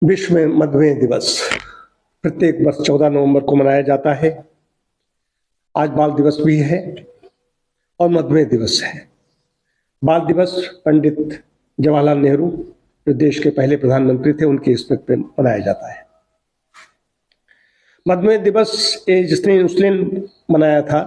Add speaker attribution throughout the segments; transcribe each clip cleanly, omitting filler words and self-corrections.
Speaker 1: विश्व में मधुमेह दिवस प्रत्येक वर्ष 14 नवंबर को मनाया जाता है। आज बाल दिवस भी है और मधुमेह दिवस है। बाल दिवस पंडित जवाहरलाल नेहरू जो देश के पहले प्रधानमंत्री थे उनकी स्मृति में मनाया जाता है। मधुमेह दिवस जिसने इंसुलिन बनाया था,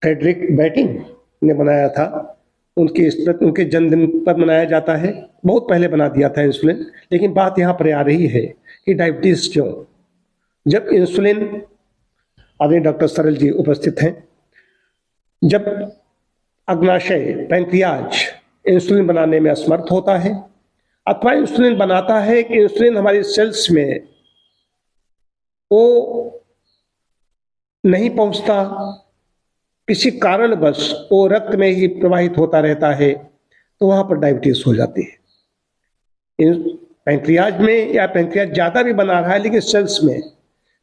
Speaker 1: फ्रेडरिक बैटिंग ने बनाया था, उनकी स्मृति उनके जन्मदिन पर मनाया जाता है। बहुत पहले बना दिया था इंसुलिन, लेकिन बात यहाँ पर आ रही है कि डायबिटीज क्यों। जब इंसुलिन, आदरणीय डॉक्टर सरल जी उपस्थित हैं, जब अग्नाशय पैंक्रियाज इंसुलिन बनाने में असमर्थ होता है अथवा इंसुलिन बनाता है कि इंसुलिन हमारी सेल्स में वो नहीं पहुंचता, किसी कारणवश वो रक्त में ही प्रवाहित होता रहता है, तो वहां पर डायबिटीज हो जाती है। पैंक्रियाज में या पैंक्रियाज ज्यादा भी बना रहा है लेकिन सेल्स में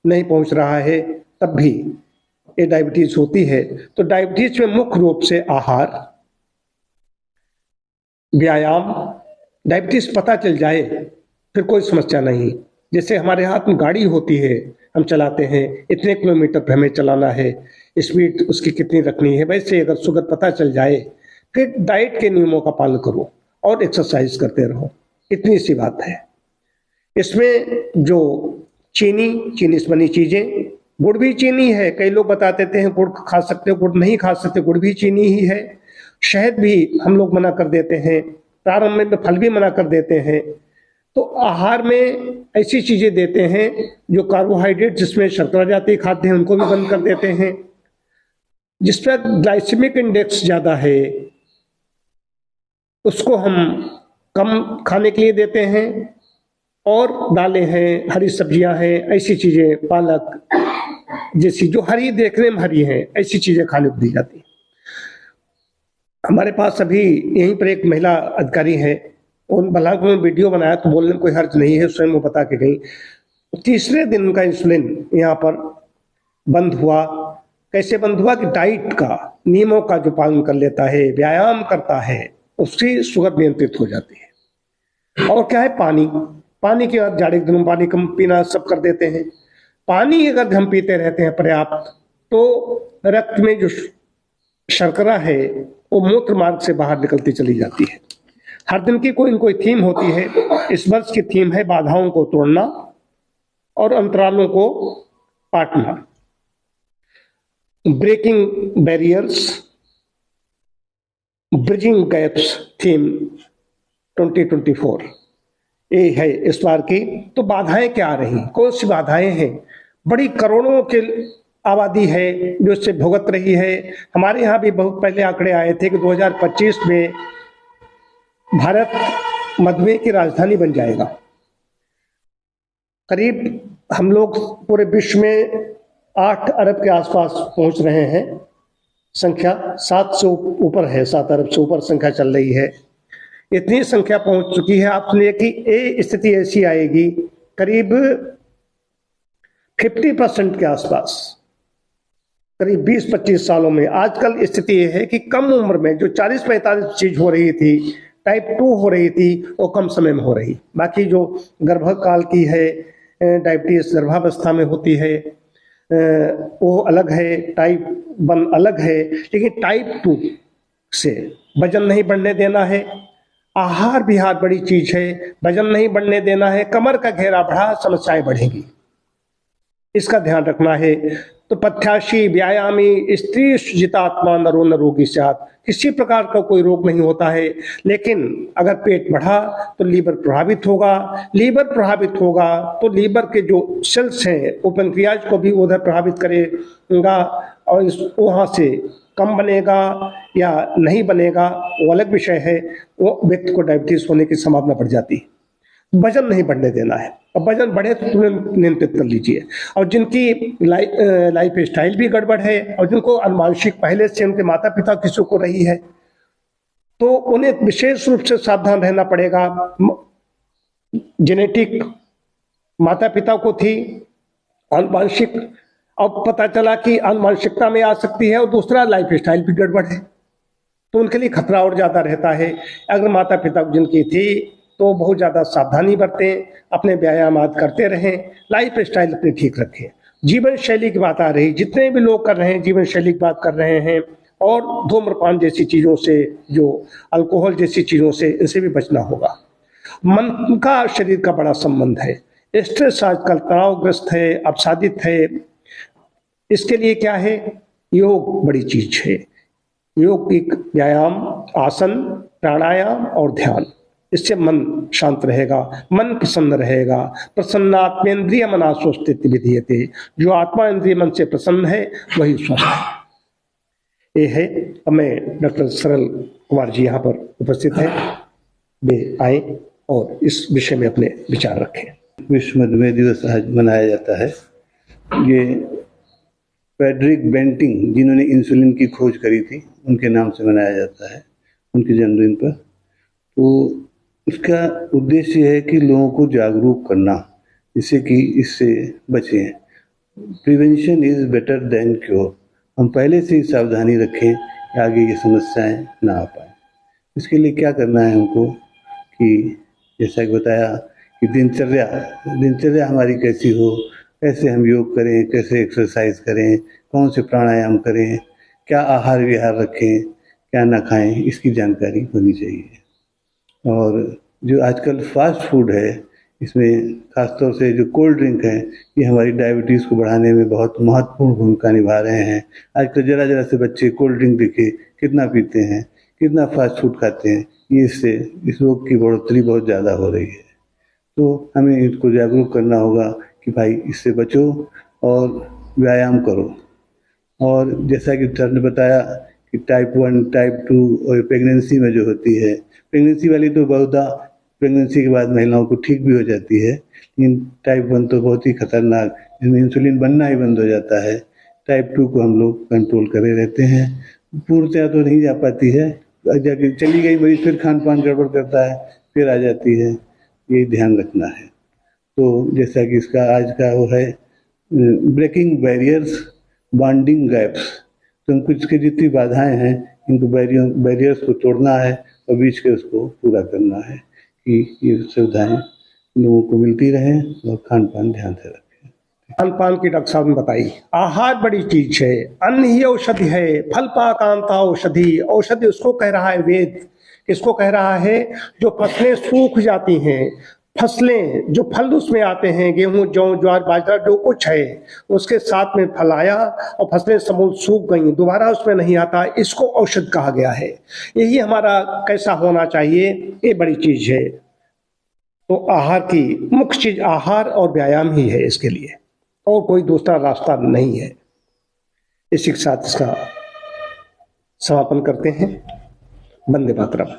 Speaker 1: नहीं पहुंच रहा है, तब भी ये डायबिटीज होती है। तो डायबिटीज में मुख्य रूप से आहार, व्यायाम, डायबिटीज पता चल जाए फिर कोई समस्या नहीं। जैसे हमारे हाथ में गाड़ी होती है, हम चलाते हैं, इतने किलोमीटर पर हमें चलाना है, स्पीड उसकी कितनी रखनी है, वैसे अगर शुगर पता चल जाए फिर डाइट के नियमों का पालन करो और एक्सरसाइज करते रहो, इतनी सी बात है। इसमें जो चीनी से बनी चीजें, गुड़ भी चीनी है। कई लोग बताते हैं गुड़ खा सकते हो, गुड़ नहीं खा सकते, गुड़ भी चीनी ही है। शहद भी हम लोग मना कर देते हैं, प्रारंभ में फल भी मना कर देते हैं। तो आहार में ऐसी चीजें देते हैं जो कार्बोहाइड्रेट जिसमें शर्करा जातीय खाद्य हैं उनको भी बंद कर देते हैं। जिस पर ग्लाइसेमिक इंडेक्स ज्यादा है उसको हम कम खाने के लिए देते हैं। और दालें हैं, हरी सब्जियां हैं, ऐसी चीजें, पालक जैसी जो हरी देखने में हरी हैं, ऐसी चीजें खाने को दी जाती हैं। हमारे पास अभी यहीं पर एक महिला अधिकारी है, उन बलांग में वीडियो बनाया तो बोलने में कोई हर्ज नहीं है, स्वयं वो बता के गई। तीसरे दिन उनका इंसुलिन यहाँ पर बंद हुआ। कैसे बंद हुआ कि डाइट का, नियमों का जो पालन कर लेता है, व्यायाम करता है, उसकी शुगर नियंत्रित हो जाती है। और क्या है, पानी के बाद जाड़े के दिनों पानी कम पीना सब कर देते हैं। पानी अगर हम पीते रहते हैं पर्याप्त, तो रक्त में जो शर्करा है वो मूत्र मार्ग से बाहर निकलती चली जाती है। हर दिन की कोई न कोई थीम होती है। इस वर्ष की थीम है बाधाओं को तोड़ना और अंतरालों को पाटना, breaking barriers, bridging gaps theme 2024 ये है इस बार की। तो बाधाएं क्या आ रही, कौन सी बाधाएं हैं? बड़ी करोड़ों के आबादी है जो इससे भुगत रही है। हमारे यहाँ भी बहुत पहले आंकड़े आए थे कि 2025 में भारत मधुमेह की राजधानी बन जाएगा। करीब हम लोग पूरे विश्व में 8 अरब के आसपास पहुंच रहे हैं। संख्या 7 से ऊपर है, 7 अरब से ऊपर संख्या चल रही है। इतनी संख्या पहुंच चुकी है। आप सुनिए कि ये स्थिति ऐसी आएगी करीब 50% के आसपास, करीब 20-25 सालों में। आजकल स्थिति ये है कि कम उम्र में जो 40-45 चीज हो रही थी, टाइप 2 हो रही थी, वो कम समय में हो रही। बाकी जो गर्भकाल की है डायबिटीज, गर्भावस्था में होती है, वो अलग है, टाइप 1 अलग है। लेकिन टाइप 2 से वजन नहीं बढ़ने देना है। आहार विहार बड़ी चीज है, वजन नहीं बढ़ने देना है। कमर का घेरा बढ़ा, समस्याएं बढ़ेंगी, इसका ध्यान रखना है। तो पथ्याशी, व्यायामी, स्त्री जितात्मा नरो न रोगी स्यात्, किसी प्रकार का कोई रोग नहीं होता है। लेकिन अगर पेट बढ़ा तो लीवर प्रभावित होगा, लीवर प्रभावित होगा तो लीवर के जो सेल्स हैं वो पैंक्रियाज को भी उधर प्रभावित करेगा और वहाँ से कम बनेगा या नहीं बनेगा वो अलग विषय है। वो व्यक्ति को डायबिटीज होने की संभावना बढ़ जाती है। वजन नहीं बढ़ने देना है, अब वजन बढ़े तो तुरंत नियंत्रित कर लीजिए। और जिनकी लाइफ स्टाइल भी गड़बड़ है और जिनको अनुवांशिक पहले से उनके माता पिता किसी को रही है, तो उन्हें विशेष रूप से सावधान रहना पड़ेगा। जेनेटिक माता पिता को थी, अनुवांशिक अब पता चला कि अनुवांशिकता में आ सकती है, और दूसरा लाइफ स्टाइल भी गड़बड़ है, तो उनके लिए खतरा और ज्यादा रहता है। अगर माता पिता जिनकी थी तो बहुत ज़्यादा सावधानी बरतें, अपने व्यायाम आदि करते रहें, लाइफ स्टाइल अपनी ठीक रखें। जीवन शैली की बात आ रही, जितने भी लोग कर रहे हैं जीवन शैली की बात कर रहे हैं, और धूम्रपान जैसी चीज़ों से, जो अल्कोहल जैसी चीज़ों से, इनसे भी बचना होगा। मन का शरीर का बड़ा संबंध है। स्ट्रेस आजकल तनावग्रस्त है, अवसादित है, इसके लिए क्या है? योग बड़ी चीज है। योग एक व्यायाम, आसन, प्राणायाम और ध्यान, इससे मन शांत रहेगा, मन प्रसन्न रहेगा। प्रसन्नात्मेन्द्रिय मना स्वस्थिति विधीयते, जो आत्मा इंद्रिय मन से प्रसन्न है वही स्वस्थ है। ये है। अब मैं डॉक्टर सरल कुमार जी यहाँ पर उपस्थित हैं, वे आए और इस विषय में अपने विचार रखें।
Speaker 2: विश्व मधुमेह दिवस आज मनाया जाता है। ये फ्रेडरिक बेंटिंग, जिन्होंने इंसुलिन की खोज करी थी, उनके नाम से मनाया जाता है, उनके जन्मदिन पर। तो इसका उद्देश्य है कि लोगों को जागरूक करना, जिससे कि इससे बचें। Prevention is better than cure. हम पहले से ही सावधानी रखें कि आगे ये समस्याएं ना आ पाए। इसके लिए क्या करना है हमको कि जैसा कि बताया कि दिनचर्या हमारी कैसी हो, कैसे हम योग करें, कैसे एक्सरसाइज करें, कौन से प्राणायाम करें, क्या आहार विहार रखें, क्या ना खाएं, इसकी जानकारी होनी चाहिए। और जो आजकल फास्ट फूड है, इसमें खासतौर से जो कोल्ड ड्रिंक है, ये हमारी डायबिटीज़ को बढ़ाने में बहुत महत्वपूर्ण भूमिका निभा रहे हैं। आजकल जरा से बच्चे कोल्ड ड्रिंक देखिए कितना पीते हैं, कितना फास्ट फूड खाते हैं। ये इससे इस रोग की बढ़ोतरी बहुत ज़्यादा हो रही है। तो हमें इसको जागरूक करना होगा कि भाई इससे बचो और व्यायाम करो। और जैसा कि सर ने बताया कि टाइप 1, टाइप 2 और प्रेगनेंसी में जो होती है, प्रेगनेंसी वाली तो बहुधा प्रेगनेंसी के बाद महिलाओं को ठीक भी हो जाती है, लेकिन टाइप 1 तो बहुत ही खतरनाक, जिसमें इंसुलिन बनना ही बंद हो जाता है। टाइप 2 को हम लोग कंट्रोल करे रहते हैं, पूर्णतः तो नहीं जा पाती है, जाके चली गई मरीज, फिर खान पान गड़बड़ करता है, फिर आ जाती है। ये ध्यान रखना है। तो जैसा कि इसका आज का वो है, ब्रेकिंग बैरियर्स, बॉन्डिंग गैप्स। तो हमको इसकी जितनी बाधाएं हैं, इनको बैरियर्स को तोड़ना है और बीच के उसको पूरा करना है कि ये सुविधाएं लोगों को मिलती रहें और खान पान ध्यान से रखें।
Speaker 1: खान पान की डॉक्टर साहब ने बताई। आहार बड़ी चीज है, अन्न ही औषधि है, फल पाकांता औषधि। औषधि उसको कह रहा है वेद, किसको कह रहा है? जो फसलें सूख जाती हैं, फसलें जो फल उसमें आते हैं, गेहूं, जौ, ज्वार, बाजरा, जो कुछ है, उसके साथ में फल आया और फसलें समूल सूख गई, दोबारा उसमें नहीं आता, इसको औषध कहा गया है। यही हमारा कैसा होना चाहिए, ये बड़ी चीज है। तो आहार की मुख्य चीज आहार और व्यायाम ही है इसके लिए, और कोई दूसरा रास्ता नहीं है। इसी के साथ इसका समापन करते हैं। वंदे मातरम।